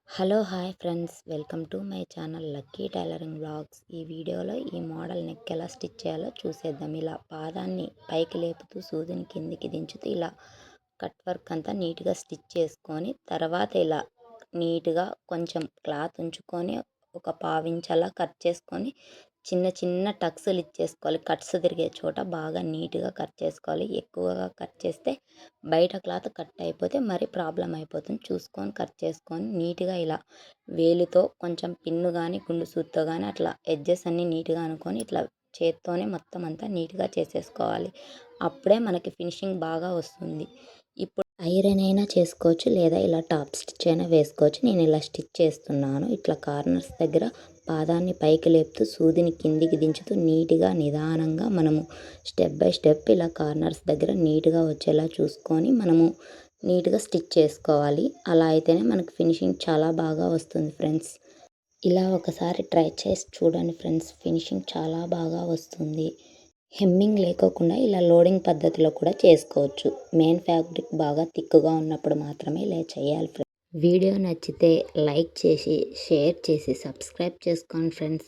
Hello hi friends, welcome to my channel lucky tailoring vlogs. ఈ వీడియోలో ఈ model neck ఎలా స్టిచ్ చేయాలో చూసేద్దాం. ఇలా పాదాన్ని పైకి లేపుతూ సూదిని కిందికి దించుతూ ఇలా కట్ వర్క్ అంతా నీట్గా స్టిచ్ చేసుకొని, తర్వాత ఇలా నీట్గా కొంచెం క్లాత్ ఉంచుకొని ఒక పావించ్ అలా కట్ చేసుకొని చిన్న చిన్న టక్స్లు ఇచ్చేసుకోవాలి. కట్స్ తిరిగే చోట బాగా నీట్గా కట్ చేసుకోవాలి. ఎక్కువగా కట్ చేస్తే బయట క్లాత్ కట్ అయిపోతే మరి ప్రాబ్లం అయిపోతుంది. చూసుకొని కట్ చేసుకొని నీట్గా ఇలా వేలితో కొంచెం పిన్ను కానీ గుండు సూదితో కానీ అట్లా ఎడ్జెస్ అన్నీ నీట్గా అనుకొని ఇట్లా చేత్తోనే మొత్తం అంతా నీట్గా చేసేసుకోవాలి. అప్పుడే మనకి ఫినిషింగ్ బాగా వస్తుంది. ఇప్పుడు ఐరన్ అయినా చేసుకోవచ్చు, లేదా ఇలా టాప్ స్టిచ్ అయినా వేసుకోవచ్చు. నేను ఇలా స్టిచ్ చేస్తున్నాను. ఇట్లా కార్నర్స్ దగ్గర పాదాన్ని పైకి లేపుతూ సూదిని కిందికి దించుతూ నీట్గా నిదానంగా మనము స్టెప్ బై స్టెప్ ఇలా కార్నర్స్ దగ్గర నీట్గా వచ్చేలా చూసుకొని మనము నీట్గా స్టిచ్ చేసుకోవాలి. అలా అయితేనే మనకు ఫినిషింగ్ చాలా బాగా వస్తుంది ఫ్రెండ్స్. ఇలా ఒకసారి ట్రై చేసి చూడండి ఫ్రెండ్స్, ఫినిషింగ్ చాలా బాగా వస్తుంది. హెమ్మింగ్ లేకోకుండా ఇలా లోడింగ్ పద్ధతిలో కూడా చేసుకోవచ్చు. మెయిన్ ఫ్యాబ్రిక్ బాగా థిక్గా ఉన్నప్పుడు మాత్రమే ఇలా చేయాలి ఫ్రెండ్స్. వీడియో నచ్చితే లైక్ చేసి షేర్ చేసి సబ్స్క్రైబ్ చేసుకోండి ఫ్రెండ్స్.